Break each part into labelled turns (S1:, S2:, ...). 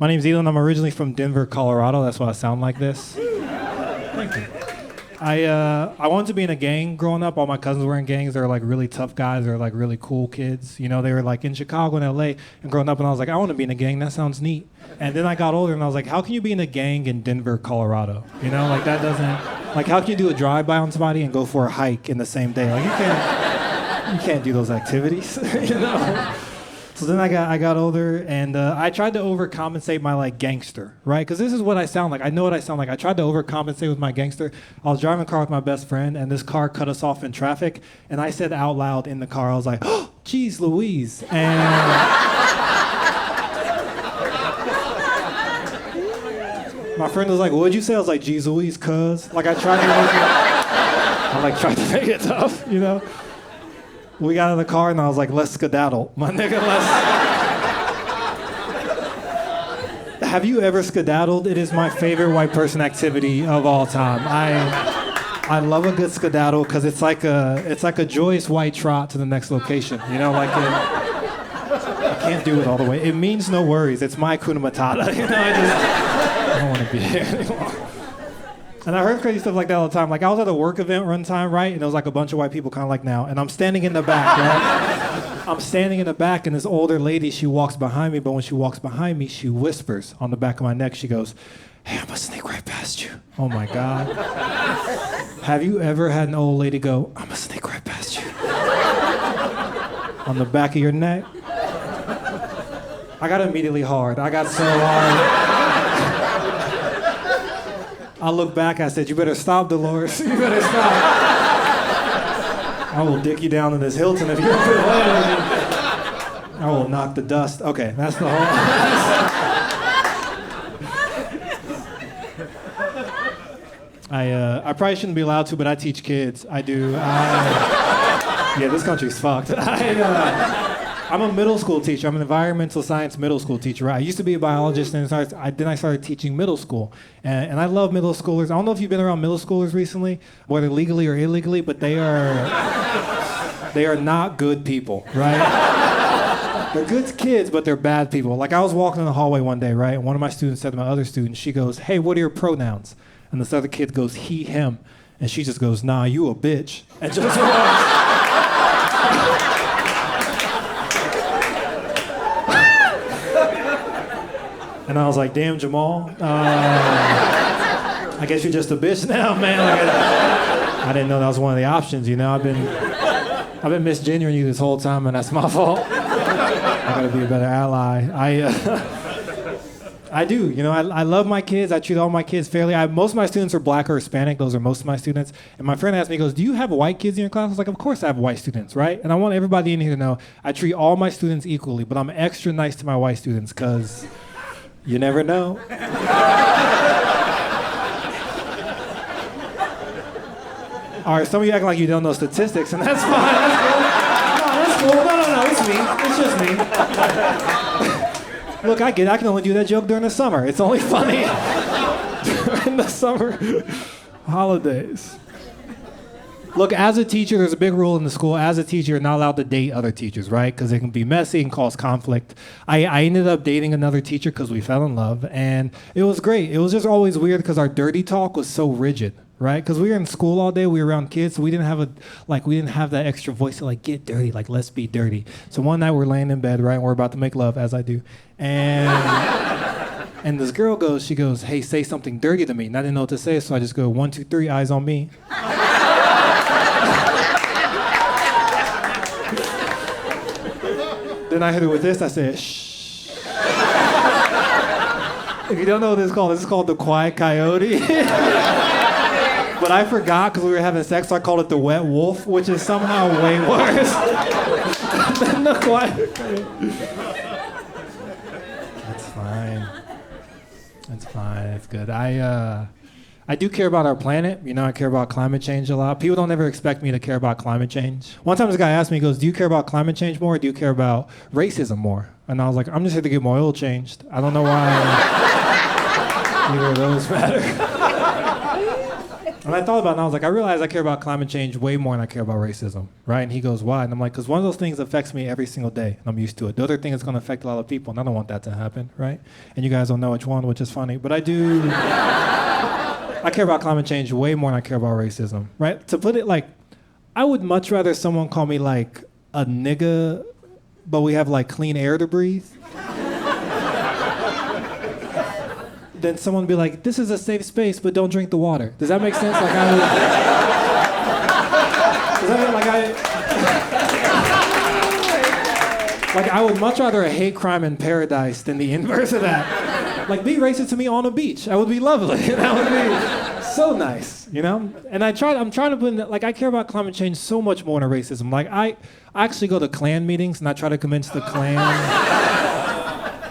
S1: My name's Eeland. I'm originally from Denver, Colorado. That's why I sound like this. Thank you. I wanted to be in a gang growing up. All my cousins were in gangs. They were like really tough guys. They were like really cool kids. You know, they were like in Chicago and LA and growing up. And I was like, I want to be in a gang. That sounds neat. And then I got older and I was like, how can you be in a gang in Denver, Colorado? You know, like that doesn't, like how can you do a drive-by on somebody and go for a hike in the same day? Like you can't do those activities, you know? So then I got older, and I tried to overcompensate my, like, gangster, right? Because this is what I sound like. I know what I sound like. I tried to overcompensate with my gangster. I was driving a car with my best friend, and this car cut us off in traffic, and I said out loud in the car, I was like, oh, geez Louise. And my friend was like, what'd you say? I was like, geez Louise, cuz. Like, I tried to make it tough, you know? We got in the car and I was like, let's skedaddle. My nigga, let's... Have you ever skedaddled? It is my favorite white person activity of all time. I love a good skedaddle because it's like a joyous white trot to the next location. You know, like I can't do it all the way. It means no worries. It's my Hakuna Matata. You know, I don't want to be here anymore. And I heard crazy stuff like that all the time. Like, I was at a work event one time, right? And there was like a bunch of white people kind of like now. And I'm standing in the back, right? I'm standing in the back, and this older lady, she walks behind me. But when she walks behind me, she whispers on the back of my neck. She goes, hey, I'm going to sneak right past you. Oh, my God. Have you ever had an old lady go, I'm going to sneak right past you? On the back of your neck? I got immediately hard. I got so hard. I looked back, I said, you better stop, Dolores. You better stop. I will dick you down in this Hilton if you don't put away with me. I will knock the dust. Okay, that's the whole... I probably shouldn't be allowed to, but I teach kids. I do. Yeah, this country's fucked. I'm a middle school teacher. I'm an environmental science middle school teacher. Right? I used to be a biologist, and then I started teaching middle school. And I love middle schoolers. I don't know if you've been around middle schoolers recently, whether legally or illegally, but they are not good people, right? They're good kids, but they're bad people. Like, I was walking in the hallway one day, right? And one of my students said to my other student, she goes, hey, what are your pronouns? And this other kid goes, he, him. And she just goes, nah, you a bitch. And just walks. And I was like, damn, Jamal. I guess you're just a bitch now, man. Like, I didn't know that was one of the options, you know. I've been misgendering you this whole time, and that's my fault. I gotta be a better ally. I do, you know, I love my kids. I treat all my kids fairly. Most of my students are black or Hispanic. Those are most of my students. And my friend asked me, he goes, do you have white kids in your class? I was like, of course I have white students, right? And I want everybody in here to know I treat all my students equally, but I'm extra nice to my white students because you never know. All right, some of you acting like you don't know statistics, and that's fine. That's cool. No, it's me. It's just me. Look, I get it. I can only do that joke during the summer. It's only funny during the summer holidays. Look, as a teacher, there's a big rule in the school. As a teacher, you're not allowed to date other teachers, right? Because it can be messy and cause conflict. I ended up dating another teacher because we fell in love, and it was great. It was just always weird because our dirty talk was so rigid, right? Because we were in school all day, we were around kids, so we didn't have that extra voice to like get dirty, like let's be dirty. So one night we're laying in bed, right, and we're about to make love, as I do, and this girl goes, she goes, hey, say something dirty to me. And I didn't know what to say, so I just go, 1, 2, 3, eyes on me. Then I hit her with this. I said, shh. If you don't know what this is called the quiet coyote. But I forgot because we were having sex, so I called it the wet wolf, which is somehow way worse than the quiet coyote. That's fine. That's fine. It's good. I do care about our planet. You know, I care about climate change a lot. People don't ever expect me to care about climate change. One time this guy asked me, he goes, do you care about climate change more or do you care about racism more? And I was like, I'm just here to get my oil changed. I don't know why either of those matter. And I thought about it, and I was like, I realize I care about climate change way more than I care about racism, right? And he goes, why? And I'm like, because one of those things affects me every single day, and I'm used to it. The other thing is going to affect a lot of people, and I don't want that to happen, right? And you guys don't know which one, which is funny, but I do. I care about climate change way more than I care about racism, right? To put it like, I would much rather someone call me like a nigga, but we have like clean air to breathe, than someone be like, this is a safe space, but don't drink the water. Does that make sense? Like I would, does that mean like I would much rather a hate crime in paradise than the inverse of that. Like be racist to me on a beach. That would be lovely. That would be so nice, you know? And I'm trying to put in that, like I care about climate change so much more than racism. Like I actually go to Klan meetings and I try to convince the Klan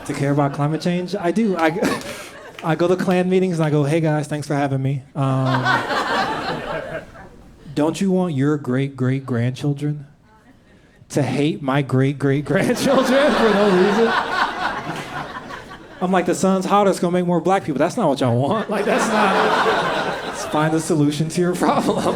S1: to care about climate change. I do. I go to Klan meetings and I go, hey guys, thanks for having me. Don't you want your great-great-grandchildren to hate my great-great-grandchildren for no reason? I'm like, the sun's hotter, it's gonna make more black people. That's not what y'all want. Like, that's not, let's find a solution to your problem.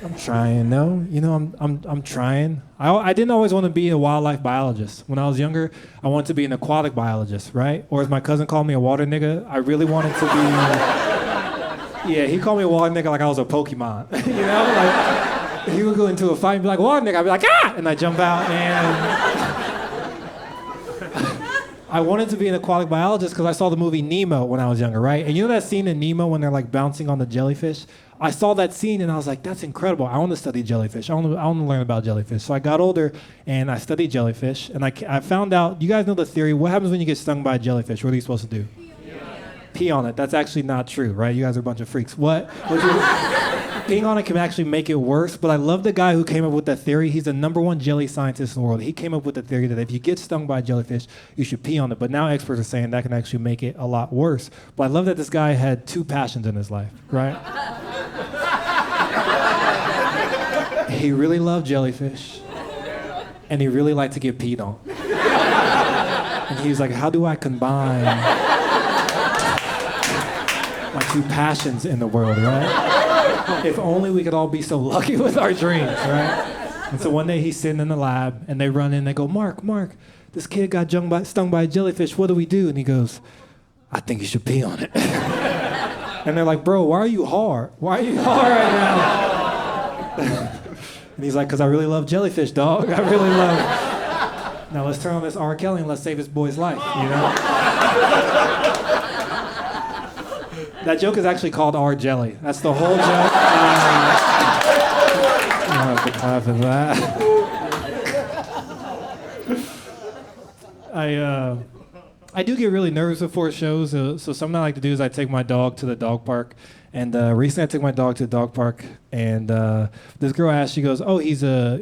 S1: I'm trying, no, you know, I'm trying. I didn't always want to be a wildlife biologist. When I was younger, I wanted to be an aquatic biologist, right? Or as my cousin called me, a water nigga. I really wanted to be, yeah, he called me a water nigga like I was a Pokemon, you know? Like, he would go into a fight and be like, water nigga, I'd be like, ah! And I'd jump out and... I wanted to be an aquatic biologist because I saw the movie Nemo when I was younger, right? And you know that scene in Nemo when they're like bouncing on the jellyfish? I saw that scene and I was like, that's incredible. I want to study jellyfish. I want to learn about jellyfish. So I got older and I studied jellyfish and I found out, you guys know the theory, what happens when you get stung by a jellyfish? What are you supposed to do? Pee on it. That's actually not true, right? You guys are a bunch of freaks. Peeing on it can actually make it worse, but I love the guy who came up with that theory. He's the #1 jelly scientist in the world. He came up with the theory that if you get stung by a jellyfish, you should pee on it. But now experts are saying that can actually make it a lot worse. But I love that this guy had 2 passions in his life, right? He really loved jellyfish, and he really liked to get peed on. And he was like, how do I combine my 2 passions in the world, right? If only we could all be so lucky with our dreams, right? And so one day he's sitting in the lab, and they run in, they go, Mark, this kid got stung by a jellyfish, what do we do? And he goes, I think you should pee on it. And they're like, bro, why are you hard? Why are you hard right now? And he's like, because I really love jellyfish, dog. I really love it. Now let's turn on this R. Kelly and let's save this boy's life, you know? That joke is actually called R. Jelly. That's the whole joke. You don't have to laugh at that. I do get really nervous before shows, so something I like to do is I take my dog to the dog park. And recently I took my dog to the dog park, and this girl asked, she goes, oh, he's a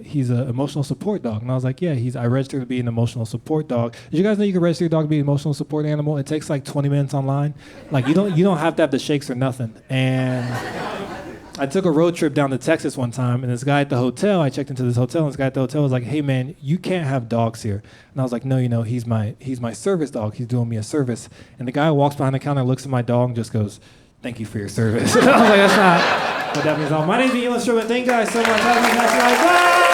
S1: emotional support dog. And I was like, yeah, I registered to be an emotional support dog. Did you guys know you can register your dog to be an emotional support animal? It takes like 20 minutes online. Like you don't have to have the shakes or nothing. And I took a road trip down to Texas one time, and this guy at the hotel, I checked into this hotel, and this guy at the hotel was like, hey man, you can't have dogs here. And I was like, no, you know, he's my service dog. He's doing me a service. And the guy walks behind the counter, looks at my dog, and just goes, thank you for your service. And I was like, that's not what that means. My name's Eeland Stribling. Thank you guys so much. Have a nice night. Bye!